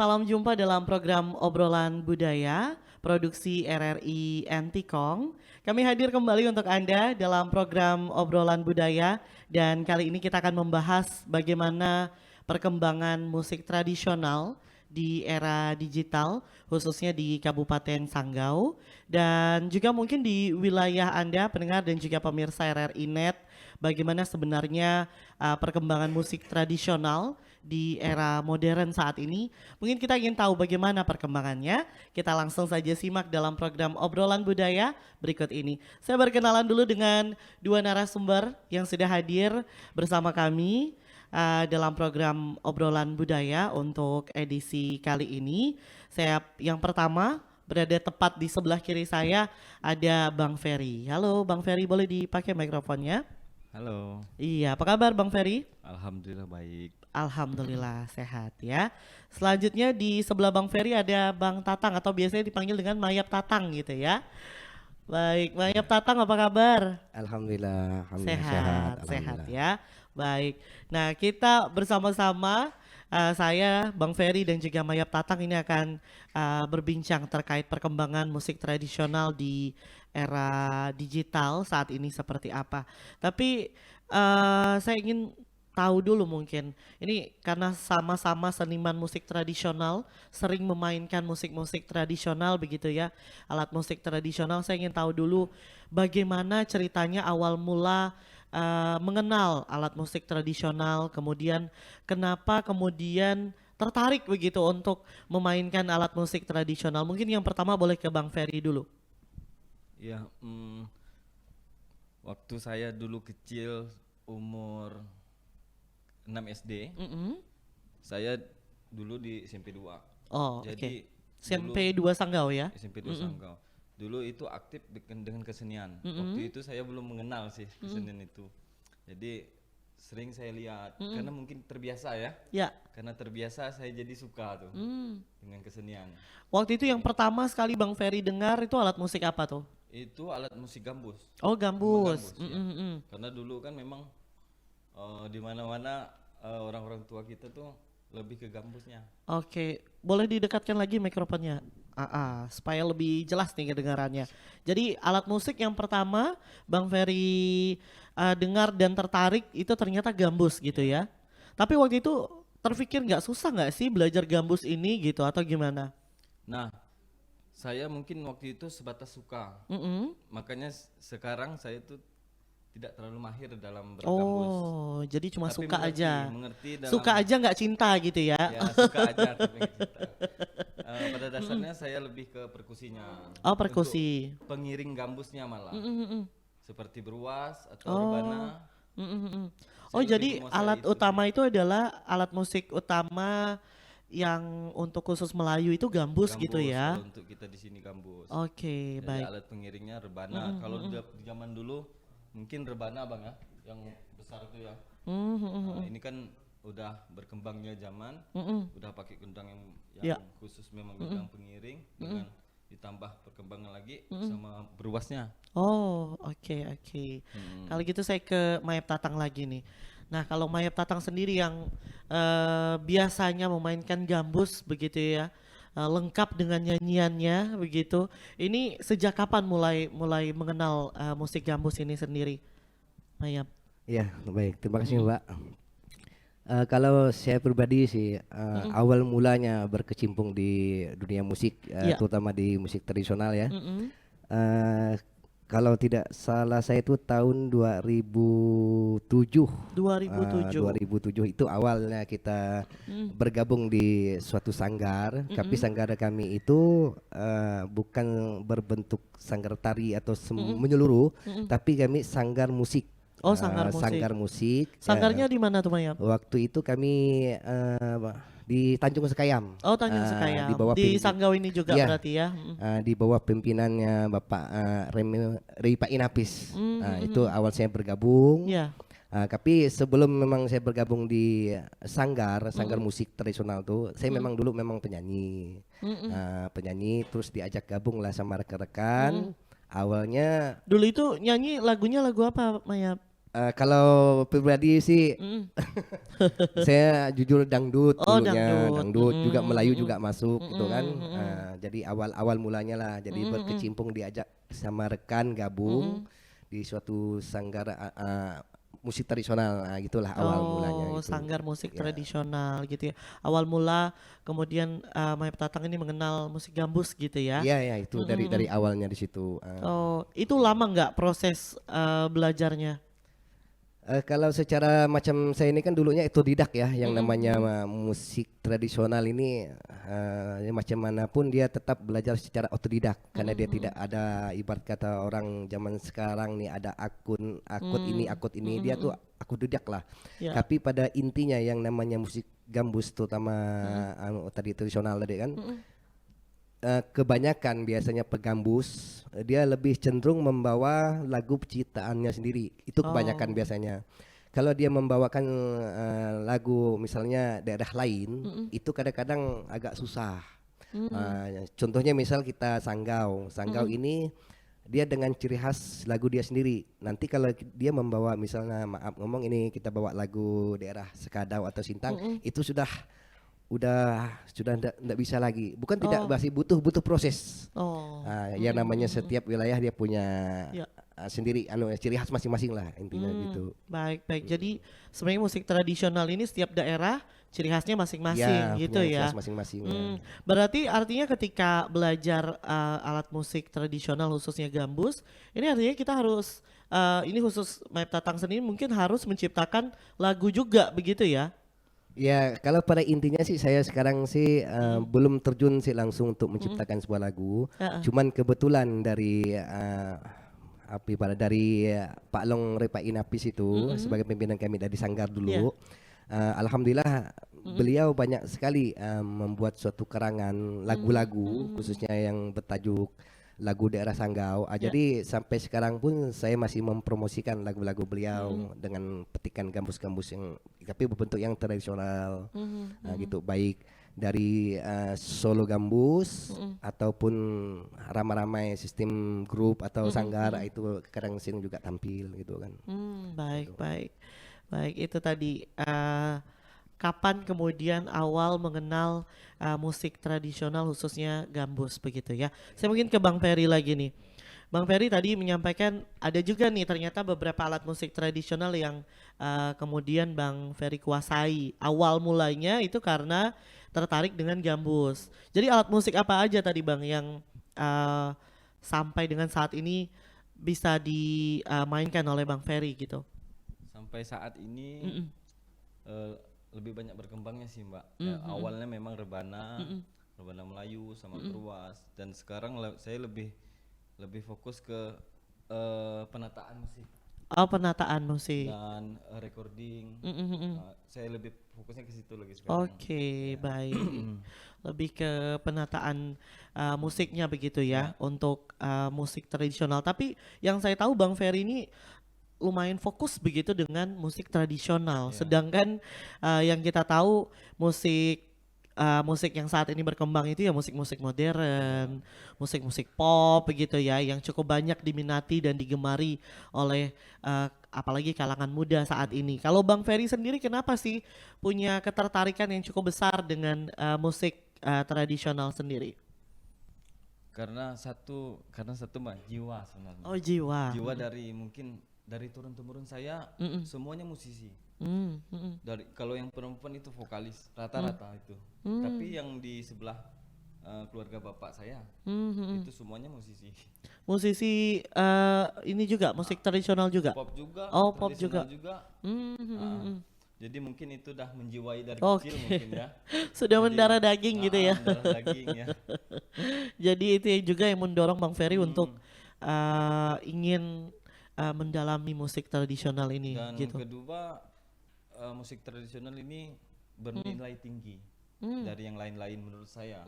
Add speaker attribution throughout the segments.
Speaker 1: Salam jumpa dalam program Obrolan Budaya, produksi RRI Antikong. Kami hadir kembali untuk Anda dalam program Obrolan Budaya dan kali ini kita akan membahas bagaimana perkembangan musik tradisional di era digital, khususnya di Kabupaten Sanggau dan juga mungkin di wilayah Anda pendengar dan juga pemirsa RRI Net, bagaimana sebenarnya perkembangan musik tradisional di era modern saat ini. Mungkin kita ingin tahu bagaimana perkembangannya. Kita langsung saja simak dalam program Obrolan Budaya berikut ini. Saya berkenalan dulu dengan dua narasumber yang sudah hadir bersama kami dalam program Obrolan Budaya untuk edisi kali ini. Yang pertama berada tepat di sebelah kiri saya ada Bang Ferry. Halo Bang Ferry, boleh dipakai mikrofonnya?
Speaker 2: Halo.
Speaker 1: Iya, apa kabar Bang Ferry?
Speaker 2: Alhamdulillah baik.
Speaker 1: Alhamdulillah sehat ya. Selanjutnya di sebelah Bang Ferry ada Bang Tatang atau biasanya dipanggil dengan Mayap Tatang gitu ya. Baik, Mayap Tatang apa kabar?
Speaker 3: Alhamdulillah,
Speaker 1: Sehat ya. Baik. Nah, kita bersama-sama saya, Bang Ferry dan juga Mayap Tatang ini akan berbincang terkait perkembangan musik tradisional di era digital saat ini seperti apa. Tapi saya ingin tahu dulu mungkin, ini karena sama-sama seniman musik tradisional, sering memainkan musik-musik tradisional begitu ya, alat musik tradisional, saya ingin tahu dulu bagaimana ceritanya awal mula mengenal alat musik tradisional, kemudian kenapa kemudian tertarik begitu untuk memainkan alat musik tradisional. Mungkin yang pertama boleh ke Bang Ferry dulu.
Speaker 2: Ya, waktu saya dulu kecil umur 6 SD, saya dulu di SMP 2.
Speaker 1: Oh,
Speaker 2: Jadi
Speaker 1: SMP 2 Sanggau ya?
Speaker 2: SMP 2 Sanggau. Dulu itu aktif dengan kesenian. Waktu itu saya belum mengenal sih kesenian itu. Jadi sering saya lihat karena mungkin terbiasa ya.
Speaker 1: Ya.
Speaker 2: Karena terbiasa saya jadi suka tuh dengan kesenian.
Speaker 1: Waktu itu yang pertama sekali Bang Ferry dengar itu alat musik apa tuh?
Speaker 2: Itu alat musik gambus.
Speaker 1: Oh, gambus.
Speaker 2: Ya. Karena dulu kan memang di mana-mana orang-orang tua kita tuh lebih ke gambusnya.
Speaker 1: Oke, boleh didekatkan lagi mikrofonnya, supaya lebih jelas nih kedengarannya. Jadi alat musik yang pertama Bang Ferry dengar dan tertarik itu ternyata gambus gitu ya. Tapi waktu itu terpikir nggak susah nggak sih belajar gambus ini gitu atau gimana?
Speaker 2: Nah, saya mungkin waktu itu sebatas suka. Makanya sekarang saya tuh tidak terlalu mahir dalam bergambus.
Speaker 1: Oh, jadi cuma
Speaker 2: Tapi
Speaker 1: suka aja.
Speaker 2: mengerti dalam,
Speaker 1: suka aja nggak cinta gitu ya?
Speaker 2: Ya suka aja tapi nggak cinta. Pada dasarnya saya lebih ke perkusinya.
Speaker 1: Oh, perkusi.
Speaker 2: Untuk pengiring gambusnya malah. Seperti beruas atau
Speaker 1: Oh.
Speaker 2: rebana.
Speaker 1: Oh,
Speaker 2: Saya
Speaker 1: jadi
Speaker 2: lebih menguasai
Speaker 1: alat
Speaker 2: itu
Speaker 1: utama
Speaker 2: sih.
Speaker 1: itu adalah alat musik utama yang untuk khusus Melayu itu gambus gitu ya?
Speaker 2: Kalau untuk kita di sini gambus.
Speaker 1: Oke,
Speaker 2: Jadi
Speaker 1: baik.
Speaker 2: alat pengiringnya rebana. Kalau di zaman dulu mungkin rebana bang ya, yang besar itu ya. Nah, ini kan udah berkembangnya zaman, udah pakai gendang yang
Speaker 1: Ya.
Speaker 2: khusus memang gendang pengiring dengan ditambah perkembangan lagi sama beruasnya.
Speaker 1: Oh, oke. Kalau gitu saya ke Mayap Tatang lagi nih. Nah, kalau Mayap Tatang sendiri yang biasanya memainkan gambus begitu ya, lengkap dengan nyanyiannya begitu. Ini sejak kapan mulai mengenal musik gambus ini sendiri, Mayap?
Speaker 3: Ya, baik. Terima kasih Mbak. Kalau saya pribadi sih awal mulanya berkecimpung di dunia musik,
Speaker 1: Ya.
Speaker 3: terutama di musik tradisional ya. Kalau tidak salah saya itu tahun 2007. 2007 itu awalnya kita bergabung di suatu sanggar, tapi sanggar kami itu bukan berbentuk sanggar tari atau menyeluruh, tapi kami sanggar musik.
Speaker 1: Oh, sanggar musik.
Speaker 3: Sanggar musik.
Speaker 1: Sanggarnya di mana tuh, Mayap?
Speaker 3: Waktu itu kami di Tanjung Sekayam.
Speaker 1: Oh, Tanjung Sekayam.
Speaker 3: Di bawah
Speaker 1: Di Sanggau ini juga
Speaker 3: Iya.
Speaker 1: berarti ya.
Speaker 3: Di bawah pimpinannya Bapak Ripa Inapis. Itu awal saya bergabung.
Speaker 1: Iya.
Speaker 3: Tapi sebelum memang saya bergabung di sanggar musik tradisional tuh, saya memang dulu memang penyanyi. Penyanyi terus diajak gabung lah sama rekan-rekan. Awalnya
Speaker 1: Dulu itu nyanyi lagunya lagu apa, Mayap?
Speaker 3: Kalau pribadi sih saya jujur dangdut
Speaker 1: Oh,
Speaker 3: dulunya,
Speaker 1: dangdut.
Speaker 3: dangdut juga Melayu juga masuk gitu kan. Jadi awal mulanya lah, jadi berkecimpung diajak sama rekan gabung di suatu sanggar musik tradisional, gitulah awal mulanya
Speaker 1: Oh,
Speaker 3: itu.
Speaker 1: sanggar musik
Speaker 3: Ya.
Speaker 1: tradisional gitu ya. Awal mula kemudian Mayap Tatang ini mengenal musik gambus gitu ya.
Speaker 3: Iya ya itu dari awalnya di situ.
Speaker 1: Oh, itu lama nggak proses belajarnya?
Speaker 3: Kalau secara macam saya ini kan dulunya otodidak ya, yang namanya musik tradisional ini macam manapun dia tetap belajar secara otodidak karena dia tidak ada ibarat kata orang zaman sekarang nih ada akun akun ini dia tuh otodidak lah.
Speaker 1: Ya.
Speaker 3: Tapi pada intinya yang namanya musik gambus terutama tadi tradisional tadi kan. Kebanyakan biasanya pegambus dia lebih cenderung membawa lagu penciptaannya sendiri, itu kebanyakan biasanya. Kalau dia membawakan lagu misalnya daerah lain itu kadang-kadang agak susah. Contohnya misal kita Sanggau ini dia dengan ciri khas lagu dia sendiri. Nanti kalau dia membawa misalnya maaf ngomong ini kita bawa lagu daerah Sekadau atau Sintang itu sudah ndak bisa lagi. Bukan tidak, masih butuh proses. Yang namanya setiap wilayah dia punya sendiri ciri khas masing-masing lah intinya gitu.
Speaker 1: Baik. Jadi sebenarnya musik tradisional ini setiap daerah ciri khasnya masing-masing gitu
Speaker 3: punya ciri
Speaker 1: ya.
Speaker 3: khas masing-masing. Ya.
Speaker 1: Berarti artinya ketika belajar alat musik tradisional khususnya gambus, ini artinya kita harus ini khusus Mayap Tatang sendiri mungkin harus menciptakan lagu juga begitu ya?
Speaker 3: Ya kalau pada intinya sih saya sekarang sih belum terjun sih langsung untuk menciptakan sebuah lagu. Cuman kebetulan dari dari Pak Long Repa Inapis itu sebagai pimpinan kami dari Sanggar dulu. Alhamdulillah beliau banyak sekali membuat suatu karangan lagu-lagu khususnya yang bertajuk lagu daerah Sanggau. Jadi sampai sekarang pun saya masih mempromosikan lagu-lagu beliau dengan petikan gambus-gambus yang tapi berbentuk yang tradisional. Gitu baik dari solo gambus ataupun ramai-ramai sistem grup atau sanggar itu kadang sering juga tampil gitu kan.
Speaker 1: Baik itu tadi kapan kemudian awal mengenal musik tradisional khususnya gambus begitu ya. Saya mungkin ke Bang Ferry lagi nih. Bang Ferry tadi menyampaikan ada juga nih ternyata beberapa alat musik tradisional yang kemudian Bang Ferry kuasai. Awal mulanya itu karena tertarik dengan gambus. Jadi alat musik apa aja tadi Bang yang sampai dengan saat ini bisa dimainkan oleh Bang Ferry gitu?
Speaker 2: Sampai saat ini lebih banyak berkembangnya sih Mbak. Awalnya memang rebana Melayu sama keruas dan sekarang saya lebih fokus ke penataan musik.
Speaker 1: Oh, penataan musik
Speaker 2: Dan recording. Saya lebih fokusnya ke situ lagi sekarang.
Speaker 1: Oke, baik. Lebih ke penataan musiknya begitu ya untuk musik tradisional. Tapi yang saya tahu Bang Ferry ini lumayan fokus begitu dengan musik tradisional. Sedangkan yang kita tahu musik yang saat ini berkembang itu ya musik-musik modern, musik-musik pop begitu ya, yang cukup banyak diminati dan digemari oleh apalagi kalangan muda saat ini. Kalau Bang Ferry sendiri kenapa sih punya ketertarikan yang cukup besar dengan musik tradisional sendiri?
Speaker 2: Karena satu Mbak, jiwa sebenarnya.
Speaker 1: Oh, jiwa.
Speaker 2: Jiwa dari turun temurun saya semuanya musisi. Dari kalau yang perempuan itu vokalis rata-rata itu. Tapi yang di sebelah keluarga bapak saya itu semuanya musisi.
Speaker 1: Musisi ini juga musik tradisional juga.
Speaker 2: Pop juga.
Speaker 1: Oh, pop juga.
Speaker 2: Jadi mungkin itu dah menjiwai dari kecil mungkin ya.
Speaker 1: Sudah mendarah daging gitu ya.
Speaker 2: Mendarah daging ya.
Speaker 1: Jadi itu juga yang mendorong Bang Ferry untuk ingin mendalami musik tradisional ini.
Speaker 2: Dan
Speaker 1: gitu.
Speaker 2: kedua musik tradisional ini bernilai tinggi dari yang lain-lain menurut saya.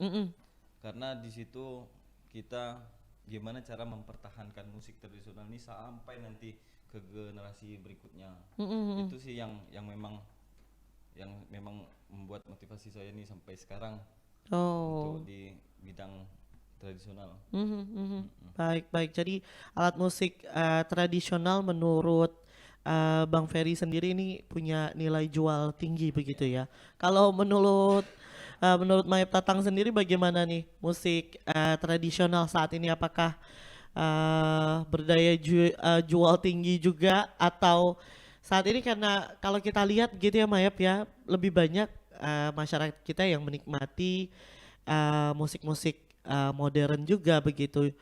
Speaker 2: Karena di situ kita gimana cara mempertahankan musik tradisional ini sampai nanti ke generasi berikutnya. Itu sih yang memang membuat motivasi saya nih sampai sekarang untuk di bidang tradisional.
Speaker 1: Baik. Jadi alat musik tradisional menurut Bang Ferry sendiri ini punya nilai jual tinggi begitu ya. Kalau menurut Mayap Tatang sendiri bagaimana nih musik tradisional saat ini, apakah berdaya jual tinggi juga, atau saat ini karena kalau kita lihat gitu ya Mayap ya, lebih banyak masyarakat kita yang menikmati musik-musik modern juga begitu.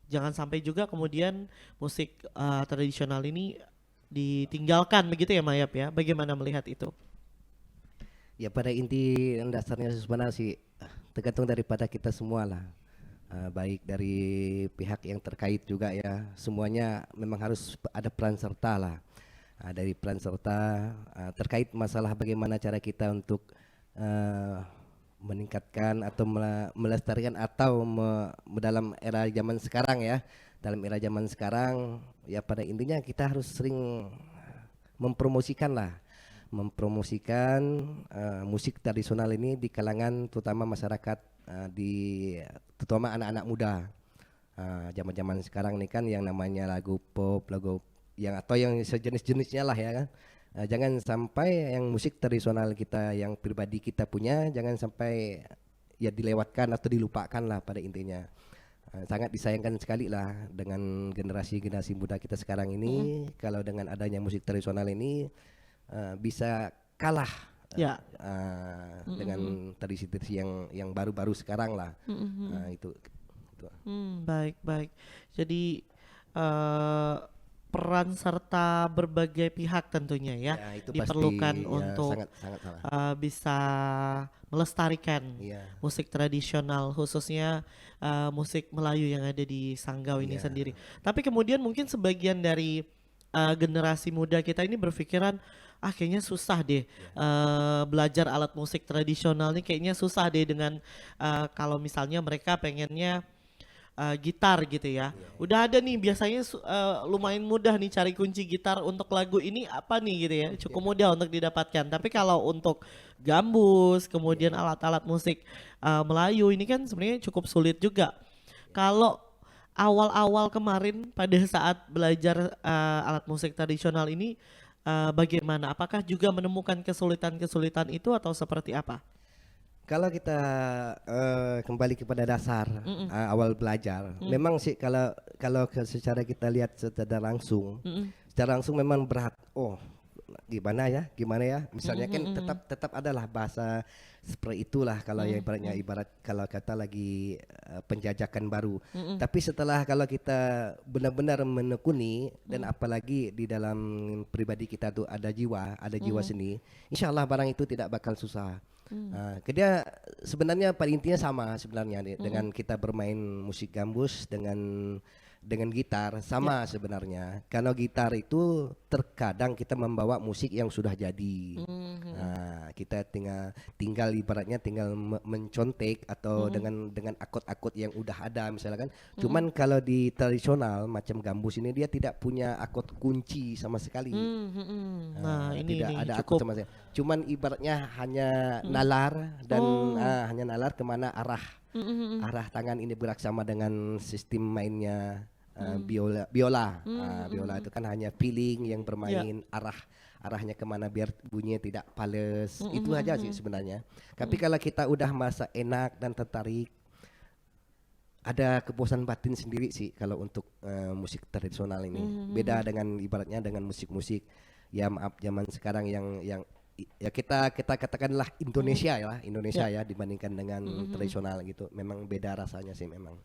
Speaker 1: Jangan sampai juga kemudian musik tradisional ini ditinggalkan begitu ya Mayap ya. Bagaimana melihat itu?
Speaker 3: Ya pada inti dasarnya sebenarnya sih tergantung daripada kita semua lah. Baik dari pihak yang terkait juga ya, semuanya memang harus ada peran serta lah. Dari peran serta terkait masalah bagaimana cara kita untuk meningkatkan atau melestarikan atau dalam era zaman sekarang ya, dalam era zaman sekarang ya pada intinya kita harus sering mempromosikan lah, mempromosikan musik tradisional ini di kalangan terutama masyarakat, terutama anak-anak muda. Zaman-zaman sekarang nih kan yang namanya lagu pop, lagu yang atau yang sejenis-jenisnya lah ya kan. Jangan sampai yang musik tradisional kita yang pribadi kita punya jangan sampai ya dilewatkan atau dilupakan lah pada intinya. Sangat disayangkan sekali lah dengan generasi-generasi muda kita sekarang ini kalau dengan adanya musik tradisional ini bisa kalah dengan tradisi-tradisi yang baru-baru sekarang lah. Itu.
Speaker 1: Baik, baik. Jadi peran serta berbagai pihak tentunya ya,
Speaker 3: itu
Speaker 1: diperlukan
Speaker 3: pasti,
Speaker 1: untuk
Speaker 3: sangat
Speaker 1: bisa melestarikan musik tradisional, khususnya musik Melayu yang ada di Sanggau ini sendiri. Tapi kemudian mungkin sebagian dari generasi muda kita ini berpikiran kayaknya susah deh belajar alat musik tradisional nih, kayaknya susah deh dengan kalau misalnya mereka pengennya gitar gitu ya. Udah ada nih biasanya lumayan mudah nih cari kunci gitar untuk lagu ini apa nih gitu ya. Cukup mudah untuk didapatkan. Tapi kalau untuk gambus, kemudian alat-alat musik Melayu ini kan sebenarnya cukup sulit juga. Kalau awal-awal kemarin pada saat belajar alat musik tradisional ini bagaimana? Apakah juga menemukan kesulitan-kesulitan itu atau seperti apa?
Speaker 3: Kalau kita kembali kepada dasar awal belajar, memang sih kalau secara kita lihat secara langsung memang berat. Oh, gimana ya? Misalnya kan tetap adalah bahasa seperti itulah kalau ya ibarat kalau kata lagi penjajakan baru. Tapi setelah kalau kita benar-benar menekuni dan apalagi di dalam pribadi kita tuh ada jiwa seni, insya Allah barang itu tidak bakal susah. Dia sebenarnya pada intinya sama sebenarnya dengan kita bermain musik gambus dengan gitar sama sebenarnya. Kalau gitar itu terkadang kita membawa musik yang sudah jadi. Kita tinggal ibaratnya tinggal mencontek atau dengan akord-akord yang udah ada misalnya kan. Cuman kalau di tradisional macam gambus ini dia tidak punya akord kunci sama sekali.
Speaker 1: Ini
Speaker 3: tidak ada
Speaker 1: cukup
Speaker 3: akord sama sekali. Cuman ibaratnya hanya nalar dan hanya nalar kemana arah tangan ini bergerak sama dengan sistem mainnya biola. Biola itu kan hanya feeling yang bermain, arahnya kemana biar bunyinya tidak fales. Itu aja sih sebenarnya. Tapi kalau kita udah merasa enak dan tertarik, ada kepuasan batin sendiri sih kalau untuk musik tradisional ini. Beda dengan ibaratnya dengan musik-musik ya maaf zaman sekarang yang ya kita katakanlah Indonesia ya dibandingkan dengan tradisional gitu, memang beda rasanya sih memang.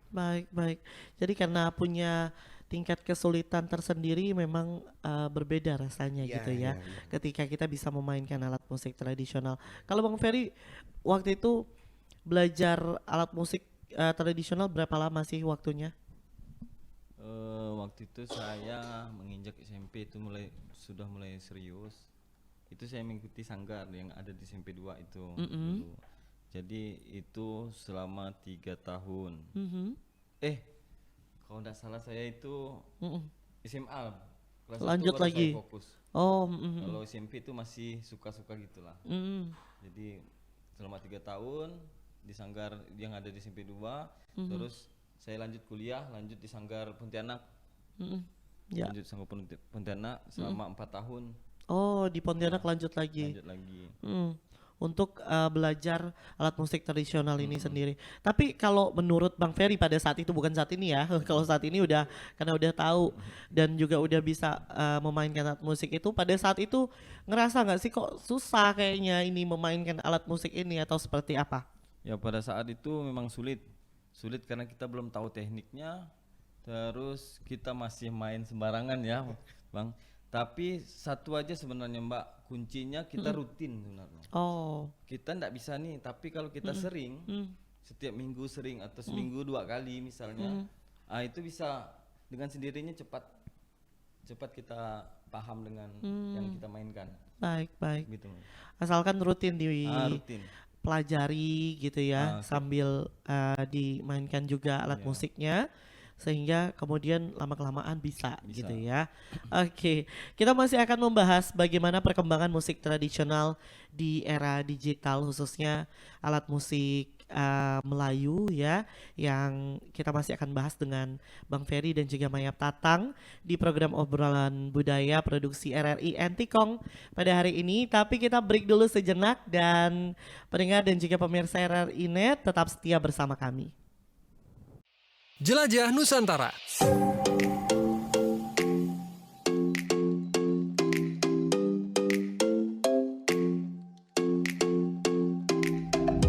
Speaker 1: Baik. Jadi karena punya tingkat kesulitan tersendiri memang berbeda rasanya gitu ya. Ketika kita bisa memainkan alat musik tradisional. Kalau Bang Ferry waktu itu belajar alat musik tradisional berapa lama sih waktunya?
Speaker 2: Waktu itu saya menginjak SMP itu sudah mulai serius. Itu saya mengikuti sanggar yang ada di SMP 2 itu dulu. Jadi itu selama 3 tahun. Kalau tidak salah saya itu SMA kelas
Speaker 1: lanjut
Speaker 2: 1 baru
Speaker 1: lagi
Speaker 2: saya fokus. Kalau SMP itu masih suka-suka gitulah. Jadi selama 3 tahun di sanggar yang ada di SMP 2, terus saya lanjut kuliah, lanjut di sanggar Pontianak.
Speaker 1: Ya.
Speaker 2: Lanjut sampai Pontianak selama 4 tahun.
Speaker 1: Oh, di Pontianak lanjut lagi.
Speaker 2: Lanjut lagi.
Speaker 1: Untuk belajar alat musik tradisional ini sendiri. Tapi kalau menurut Bang Ferry pada saat itu, bukan saat ini ya, kalau saat ini udah karena udah tahu dan juga udah bisa memainkan alat musik itu, pada saat itu ngerasa nggak sih kok susah kayaknya ini memainkan alat musik ini atau seperti apa?
Speaker 2: Ya pada saat itu memang sulit karena kita belum tahu tekniknya, terus kita masih main sembarangan ya Bang. Tapi satu aja sebenarnya Mbak, kuncinya kita rutin sebenarnya.
Speaker 1: Oh.
Speaker 2: Kita ndak bisa nih, tapi kalau kita sering, setiap minggu sering atau seminggu 2 kali misalnya, itu bisa dengan sendirinya cepat kita paham dengan yang kita mainkan.
Speaker 1: Baik.
Speaker 2: Gitu.
Speaker 1: Asalkan rutin
Speaker 2: Rutin.
Speaker 1: pelajari gitu ya, sambil dimainkan juga alat musiknya, sehingga kemudian lama-kelamaan bisa gitu ya. Oke, kita masih akan membahas bagaimana perkembangan musik tradisional di era digital, khususnya alat musik Melayu ya, yang kita masih akan bahas dengan Bang Ferry dan juga Mayap Tatang di program Obrolan Budaya produksi RRI Antikong pada hari ini. Tapi kita break dulu sejenak, dan pendengar dan juga pemirsa RRI Net tetap setia bersama kami.
Speaker 4: Jelajah Nusantara.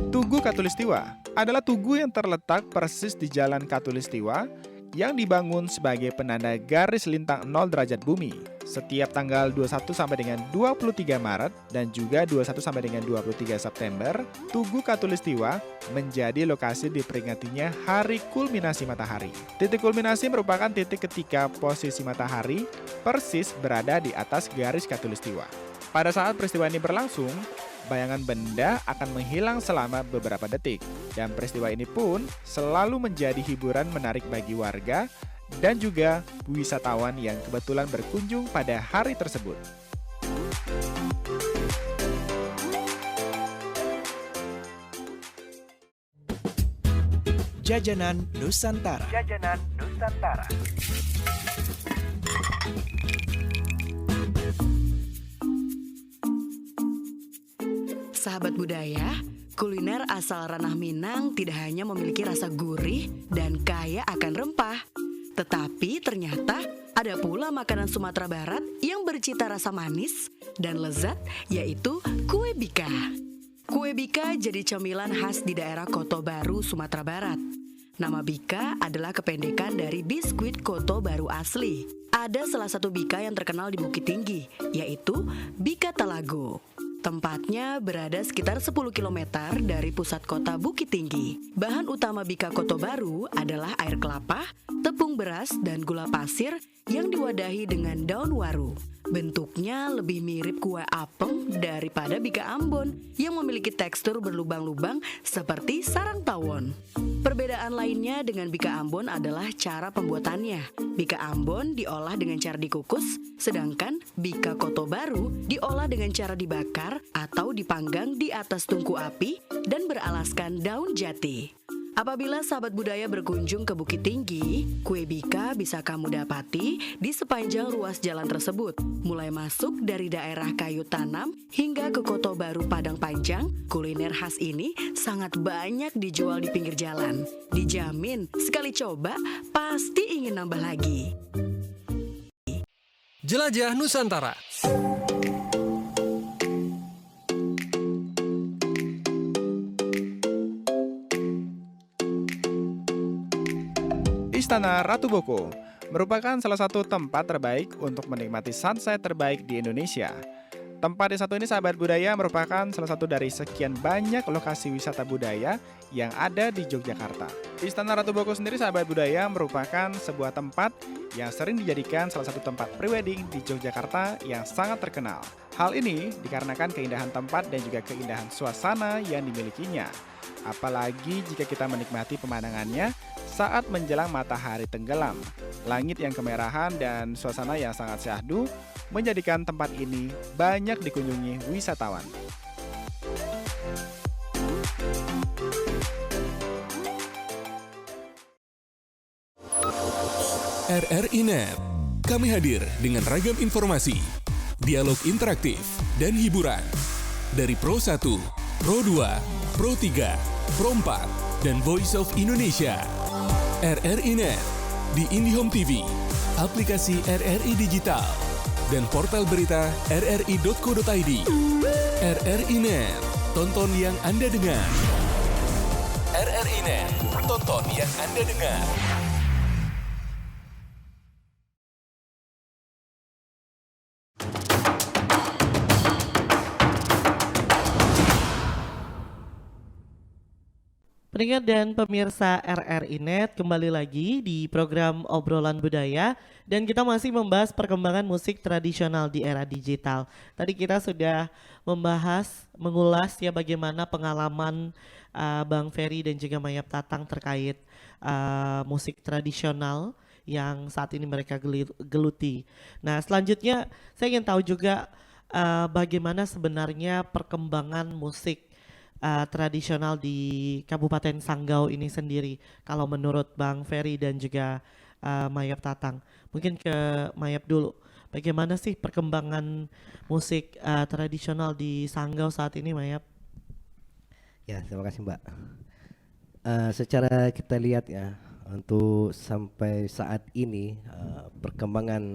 Speaker 5: Tugu Katulistiwa adalah tugu yang terletak persis di Jalan Katulistiwa yang dibangun sebagai penanda garis lintang 0 derajat bumi setiap tanggal 21 sampai dengan 23 Maret dan juga 21 sampai dengan 23 September. Tugu Katulistiwa menjadi lokasi diperingatinya Hari Kulminasi Matahari. Titik kulminasi merupakan titik ketika posisi matahari persis berada di atas garis Katulistiwa. Pada saat peristiwa ini berlangsung, bayangan benda akan menghilang selama beberapa detik, dan peristiwa ini pun selalu menjadi hiburan menarik bagi warga dan juga wisatawan yang kebetulan berkunjung pada hari tersebut.
Speaker 6: Jajanan Nusantara.
Speaker 7: Sahabat budaya, kuliner asal ranah Minang tidak hanya memiliki rasa gurih dan kaya akan rempah, tetapi ternyata ada pula makanan Sumatera Barat yang bercita rasa manis dan lezat, yaitu kue bika. Kue bika jadi cemilan khas di daerah Koto Baru, Sumatera Barat. Nama bika adalah kependekan dari biskuit Koto Baru asli. Ada salah satu bika yang terkenal di Bukit Tinggi, yaitu Bika Talago. Tempatnya berada sekitar 10 km dari pusat kota Bukit Tinggi. Bahan utama bika Koto Baru adalah air kelapa, tepung beras, dan gula pasir yang diwadahi dengan daun waru. Bentuknya lebih mirip kue apem daripada bika Ambon yang memiliki tekstur berlubang-lubang seperti sarang tawon. Perbedaan lainnya dengan bika Ambon adalah cara pembuatannya. Bika Ambon diolah dengan cara dikukus, sedangkan bika Koto Baru diolah dengan cara dibakar atau dipanggang di atas tungku api dan beralaskan daun jati. Apabila sahabat budaya berkunjung ke Bukit Tinggi, kue bika bisa kamu dapati di sepanjang ruas jalan tersebut. Mulai masuk dari daerah Kayu Tanam hingga ke Koto Baru Padang Panjang, kuliner khas ini sangat banyak dijual di pinggir jalan. Dijamin, sekali coba pasti ingin nambah lagi.
Speaker 4: Jelajah Nusantara.
Speaker 5: Istana Ratu Boko merupakan salah satu tempat terbaik untuk menikmati sunset terbaik di Indonesia. Tempat yang satu ini, sahabat budaya, merupakan salah satu dari sekian banyak lokasi wisata budaya yang ada di Yogyakarta. Istana Ratu Boko sendiri, sahabat budaya, merupakan sebuah tempat yang sering dijadikan salah satu tempat prewedding di Yogyakarta yang sangat terkenal. Hal ini dikarenakan keindahan tempat dan juga keindahan suasana yang dimilikinya. Apalagi jika kita menikmati pemandangannya saat menjelang matahari tenggelam. Langit yang kemerahan dan suasana yang sangat syahdu menjadikan tempat ini banyak dikunjungi wisatawan.
Speaker 4: RRI Net, Kami hadir dengan ragam informasi, dialog interaktif, dan hiburan. Dari Pro 1, Pro 2, Pro 3, Pro 4, dan Voice of Indonesia. RRI Net di IndiHome TV, aplikasi RRI Digital, dan portal berita rri.co.id. RRI Net, tonton yang Anda dengar. RRI Net, tonton yang Anda dengar.
Speaker 1: Pendengar dan pemirsa RRI Net, kembali lagi di program Obrolan Budaya dan kita masih membahas perkembangan musik tradisional di era digital. Tadi kita sudah mengulas ya bagaimana pengalaman Bang Ferry dan juga Mayap Tatang terkait musik tradisional yang saat ini mereka geluti. Nah, selanjutnya saya ingin tahu juga bagaimana sebenarnya perkembangan musik tradisional di Kabupaten Sanggau ini sendiri. Kalau menurut Bang Ferry dan juga Mayap Tatang, mungkin ke Mayap dulu. Bagaimana sih perkembangan musik tradisional di Sanggau saat ini, Mayap?
Speaker 3: Ya, terima kasih Mbak. Secara kita lihat ya, untuk sampai saat ini perkembangan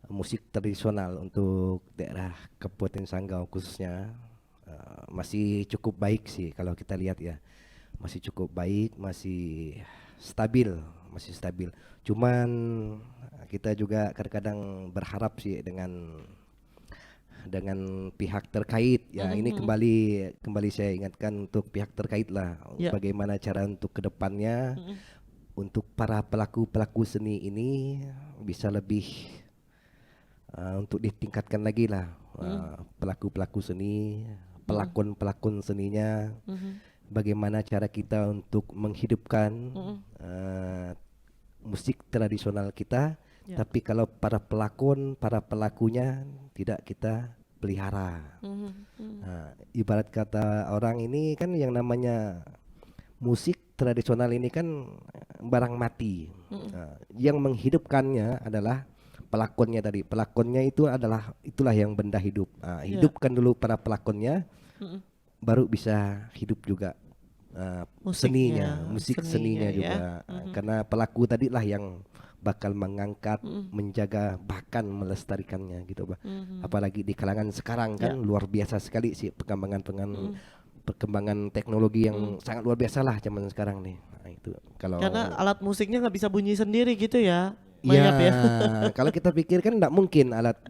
Speaker 3: musik tradisional untuk daerah Kabupaten Sanggau khususnya masih cukup baik sih kalau kita lihat ya, masih cukup baik, masih stabil. Cuman kita juga kadang-kadang berharap sih dengan pihak terkait ya. Ini kembali saya ingatkan untuk pihak terkait lah, bagaimana cara untuk kedepannya untuk para pelaku seni ini bisa lebih untuk ditingkatkan lagi lah, pelaku seni, pelakon seninya, bagaimana cara kita untuk menghidupkan musik tradisional kita, tapi kalau para pelakunya tidak kita pelihara. Ibarat kata orang ini kan yang namanya musik tradisional ini kan barang mati. Yang menghidupkannya adalah pelakonnya tadi. Pelakonnya itulah yang benda hidup. Hidupkan dulu para pelakonnya, baru bisa hidup juga seninya juga. Karena pelaku tadi lah yang bakal mengangkat, menjaga, bahkan melestarikannya gitu, Pak. Apalagi di kalangan sekarang kan luar biasa sekali sih perkembangan teknologi yang sangat luar biasa lah zaman sekarang nih. Nah, itu
Speaker 1: karena alat musiknya nggak bisa bunyi sendiri gitu ya.
Speaker 3: Ya, kalau kita pikir kan tidak mungkin alat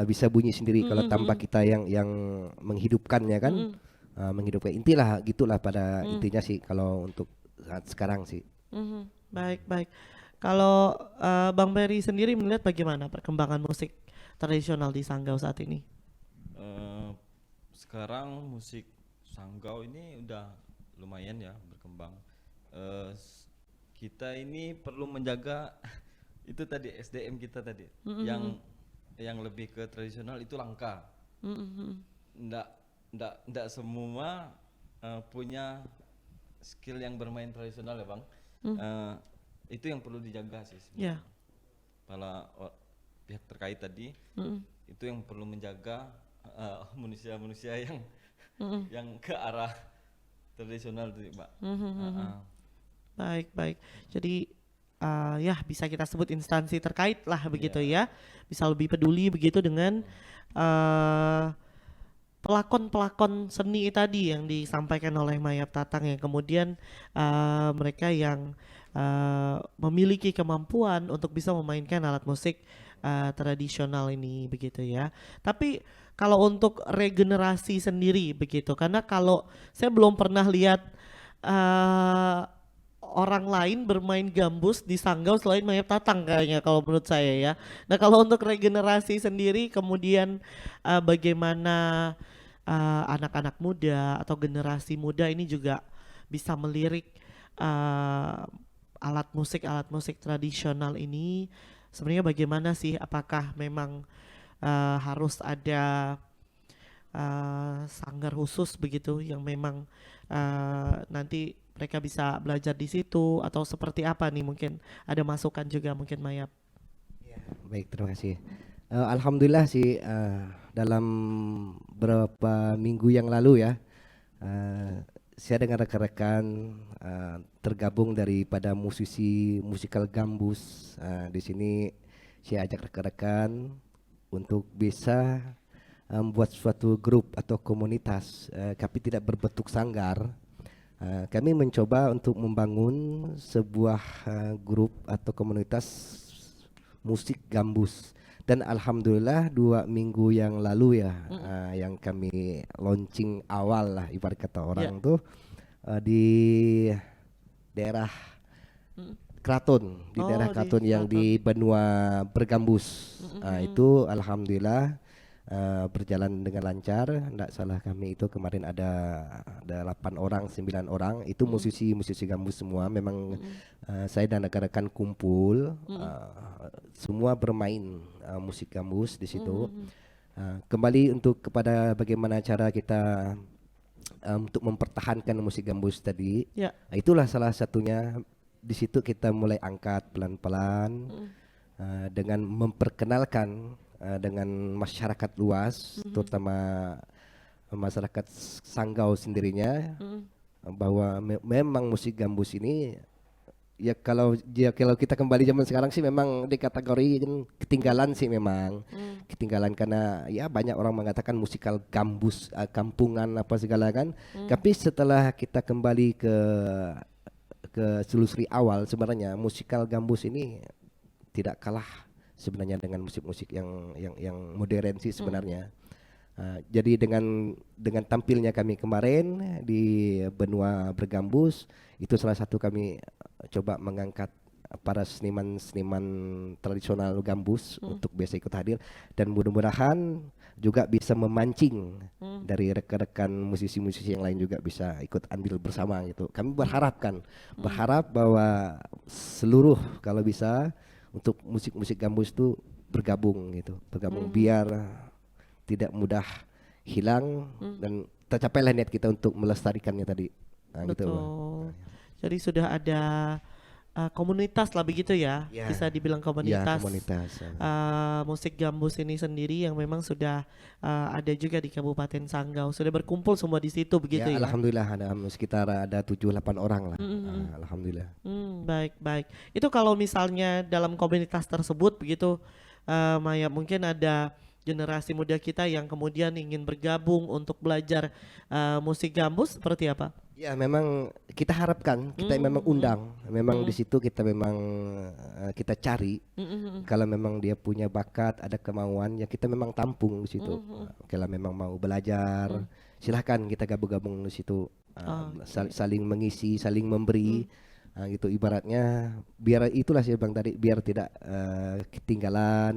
Speaker 3: bisa bunyi sendiri kalau tanpa kita yang menghidupkannya kan, menghidupkan intilah gitulah pada intinya sih kalau untuk saat sekarang sih.
Speaker 1: Baik. Kalau Bang Ferry sendiri melihat bagaimana perkembangan musik tradisional di Sanggau saat ini?
Speaker 2: Sekarang musik Sanggau ini udah lumayan ya berkembang. Kita ini perlu menjaga itu tadi SDM kita tadi, yang lebih ke tradisional itu langka. Nggak semua punya skill yang bermain tradisional ya Bang. Itu yang perlu dijaga sih sebenarnya. Para pihak terkait tadi itu yang perlu menjaga manusia-manusia yang ke arah tradisional tuh Mbak.
Speaker 1: Baik. Jadi ya bisa kita sebut instansi terkait lah begitu ya. Bisa lebih peduli begitu dengan pelakon seni tadi yang disampaikan oleh Mayap Tatang, yang kemudian mereka yang memiliki kemampuan untuk bisa memainkan alat musik tradisional ini begitu ya. Tapi kalau untuk regenerasi sendiri begitu, karena kalau saya belum pernah lihat orang lain bermain gambus di Sanggau selain Mayap Tatang kayaknya kalau menurut saya ya. Nah, kalau untuk regenerasi sendiri kemudian bagaimana anak-anak muda atau generasi muda ini juga bisa melirik alat musik tradisional ini, sebenarnya bagaimana sih? Apakah memang harus ada sanggar khusus begitu yang memang nanti mereka bisa belajar di situ, atau seperti apa nih? Mungkin ada masukan juga mungkin Mayap.
Speaker 3: Baik, terima kasih. Alhamdulillah sih dalam beberapa minggu yang lalu ya, saya dengan rekan-rekan tergabung daripada musisi musikal gambus. Di sini saya ajak rekan-rekan untuk bisa membuat suatu grup atau komunitas, tapi tidak berbentuk sanggar. Kami mencoba untuk membangun sebuah grup atau komunitas musik gambus, dan alhamdulillah 2 minggu yang lalu ya, yang kami launching awal lah ibarat kata orang tuh di daerah Kraton, di daerah Kraton yang di benua bergambus. Itu alhamdulillah berjalan dengan lancar. Tidak salah kami itu kemarin ada 8 orang 9 orang itu musisi gambus semua. Memang saya dan rekan-rekan kumpul, semua bermain musik gambus di situ. Kembali untuk kepada bagaimana cara kita untuk mempertahankan musik gambus tadi, itulah salah satunya. Di situ kita mulai angkat pelan-pelan dengan memperkenalkan dengan masyarakat luas, terutama masyarakat Sanggau sendirinya, bahwa memang musik gambus ini ya kalau kita kembali zaman sekarang sih memang dikategori ketinggalan sih, memang ketinggalan karena ya banyak orang mengatakan musikal gambus kampungan apa segala kan. Tapi setelah kita kembali ke selusuri awal, sebenarnya musikal gambus ini tidak kalah sebenarnya dengan musik-musik yang modern sih sebenarnya. Jadi dengan tampilnya kami kemarin di benua bergambus, itu salah satu kami coba mengangkat para seniman tradisional gambus untuk bisa ikut hadir, dan mudah-mudahan juga bisa memancing dari rekan-rekan musisi-musisi yang lain juga bisa ikut andil bersama gitu. Kami berharap bahwa seluruh kalau bisa untuk musik-musik gambus itu bergabung biar tidak mudah hilang dan tercapailah niat kita untuk melestarikannya tadi.
Speaker 1: Betul.
Speaker 3: Gitu.
Speaker 1: Jadi sudah ada komunitas lah begitu ya, bisa dibilang komunitas. Musik gambus ini sendiri yang memang sudah ada juga di Kabupaten Sanggau, sudah berkumpul semua di situ begitu ya.
Speaker 3: Alhamdulillah ada sekitar 7-8 orang lah. Alhamdulillah.
Speaker 1: Baik. Itu kalau misalnya dalam komunitas tersebut begitu, Maya, mungkin ada generasi muda kita yang kemudian ingin bergabung untuk belajar musik gambus, seperti apa?
Speaker 3: Ya memang kita harapkan, kita memang undang, memang di situ kita memang kita cari. Kalau memang dia punya bakat, ada kemauan, ya kita memang tampung di situ. Kalau memang mau belajar, silahkan kita gabung-gabung di situ, saling mengisi, saling memberi, gitu ibaratnya. Biar itulah sih bang tadi, biar tidak ketinggalan.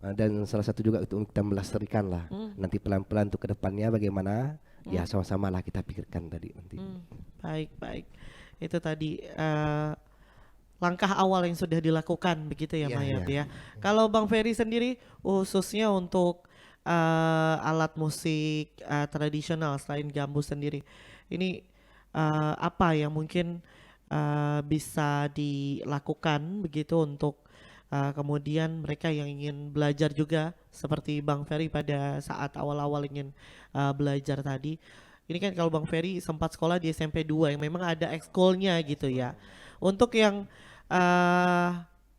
Speaker 3: Dan salah satu juga untuk kita melestarikan lah. Nanti pelan-pelan untuk kedepannya bagaimana? Ya sama-sama lah kita pikirkan tadi nanti.
Speaker 1: Baik. Itu tadi langkah awal yang sudah dilakukan begitu ya, Mayat ya. Kalau Bang Ferry sendiri khususnya untuk alat musik tradisional selain gambus sendiri, ini apa yang mungkin bisa dilakukan begitu untuk kemudian mereka yang ingin belajar juga seperti Bang Ferry pada saat awal-awal ingin belajar tadi. Ini kan kalau Bang Ferry sempat sekolah di SMP 2 yang memang ada ekskulnya gitu ya. Untuk yang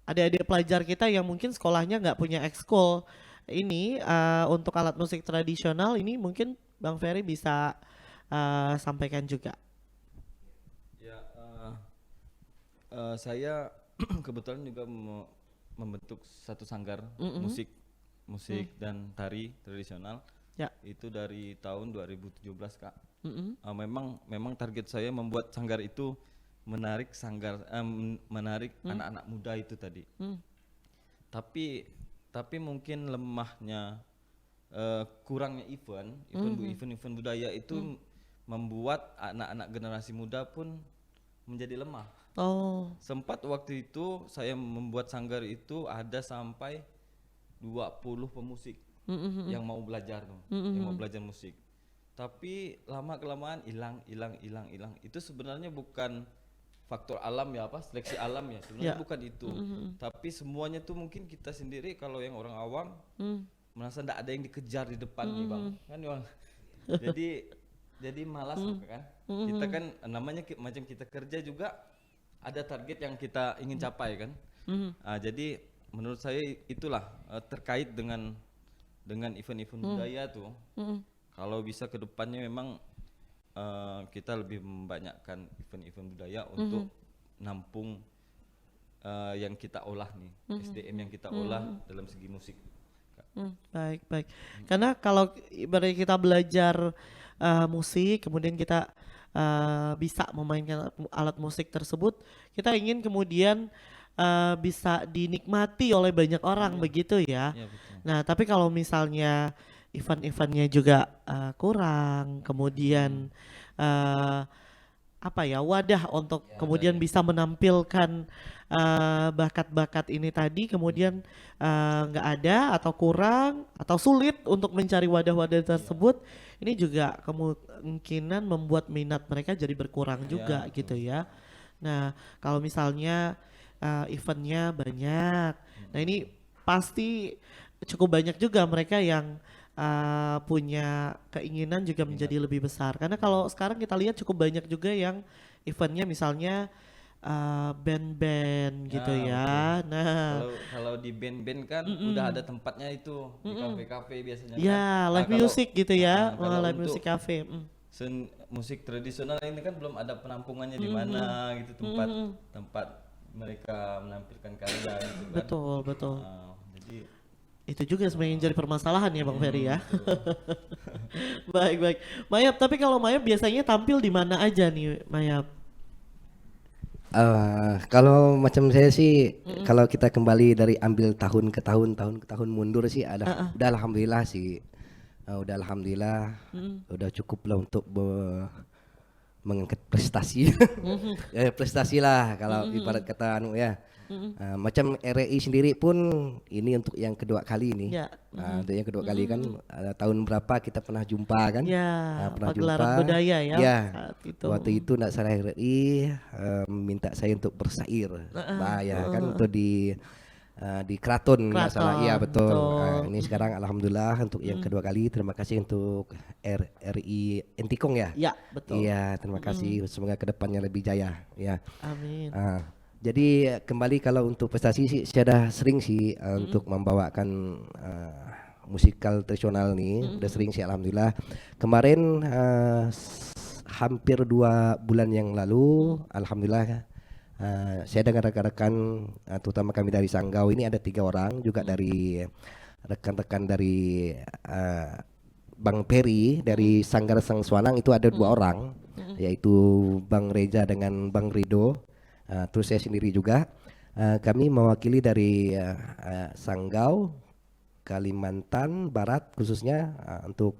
Speaker 1: adik-adik pelajar kita yang mungkin sekolahnya nggak punya ekskul ini, untuk alat musik tradisional ini mungkin Bang Ferry bisa sampaikan juga.
Speaker 2: Ya, saya kebetulan juga membentuk satu sanggar musik dan tari tradisional. Itu dari tahun 2017 Kak. Memang target saya membuat sanggar itu menarik anak-anak muda itu tadi. Tapi mungkin lemahnya kurangnya event budaya itu membuat anak-anak generasi muda pun menjadi lemah. Sempat waktu itu saya membuat sanggar itu ada sampai 20 pemusik yang mau belajar yang mau belajar musik. Tapi lama kelamaan hilang. Itu sebenarnya bukan faktor alam ya, apa seleksi alam ya, sebenarnya
Speaker 1: Ya.
Speaker 2: bukan itu. Tapi semuanya tuh mungkin kita sendiri kalau yang orang awam merasa tidak ada yang dikejar di depan nih bang, kan bang. Jadi malas kan. Kita kan namanya macam kita kerja juga ada target yang kita ingin capai kan. Jadi menurut saya itulah terkait dengan event-event budaya tuh. Kalau bisa ke depannya memang kita lebih membanyakkan event-event budaya untuk nampung yang kita olah nih, SDM yang kita olah dalam segi musik.
Speaker 1: Baik. Karena kalau ibaratnya kita belajar musik, kemudian kita bisa memainkan alat musik tersebut, kita ingin kemudian bisa dinikmati oleh banyak orang begitu ya.
Speaker 2: Iya, betul.
Speaker 1: Nah, tapi kalau misalnya event-eventnya juga kurang, kemudian wadah untuk kemudian bisa menampilkan bakat-bakat ini tadi, kemudian nggak ada atau kurang atau sulit untuk mencari wadah-wadah tersebut, ini juga kemungkinan membuat minat mereka jadi berkurang juga gitu ya. Nah, kalau misalnya eventnya banyak, nah ini pasti cukup banyak juga mereka yang punya keinginan juga menjadi lebih besar. Karena kalau sekarang kita lihat cukup banyak juga yang eventnya misalnya band-band gitu ya. Nah,
Speaker 2: Kalau di band-band kan udah ada tempatnya itu di kafe-kafe biasanya.
Speaker 1: ya
Speaker 2: kan.
Speaker 1: live
Speaker 2: Kalau-
Speaker 1: music gitu ya,
Speaker 2: kalau
Speaker 1: live
Speaker 2: untuk
Speaker 1: music cafe.
Speaker 2: musik tradisional ini kan belum ada penampungannya di mana gitu, tempat mereka menampilkan karya gitu kan.
Speaker 1: Betul.
Speaker 2: Jadi
Speaker 1: Itu juga sebenarnya yang jadi permasalahan ya Bang Ferry ya. Baik. Mayap, tapi kalau Mayap biasanya tampil di mana aja nih Mayap?
Speaker 3: Kalau macam saya sih, kalau kita kembali dari ambil tahun ke tahun mundur sih, udah alhamdulillah sih, udah alhamdulillah, udah cukup lah untuk mengangkat prestasi, prestasi lah kalau ibarat kata ya. Macam RRI sendiri pun ini untuk yang kedua kali ini.
Speaker 1: Ya.
Speaker 3: Untuk yang kedua kali kan tahun berapa kita pernah jumpa kan?
Speaker 1: Ya,
Speaker 3: Pernah
Speaker 1: pagelaran
Speaker 3: jumpa.
Speaker 1: budaya ya,
Speaker 3: Ya.
Speaker 1: saat itu.
Speaker 3: Waktu itu nak salah RRI minta saya untuk bersair. Ya kan untuk di Keraton nggak salah. Iya betul. Ini sekarang alhamdulillah untuk yang kedua kali. Terima kasih untuk RRI Entikong ya.
Speaker 1: Ya, betul.
Speaker 3: Iya, terima kasih. Semoga kedepannya lebih jaya. Ya.
Speaker 1: Amin.
Speaker 3: Jadi kembali kalau untuk prestasi sih saya dah sering sih untuk membawakan musikal tradisional nih, udah sering sih alhamdulillah. Kemarin hampir 2 bulan yang lalu, alhamdulillah saya dengan rekan-rekan terutama kami dari Sanggau ini ada 3 orang juga dari rekan-rekan dari Bang Peri dari Sanggar Sang Swanang itu ada 2 orang, yaitu Bang Reja dengan Bang Rido. Terus saya sendiri juga, kami mewakili dari Sanggau, Kalimantan Barat khususnya untuk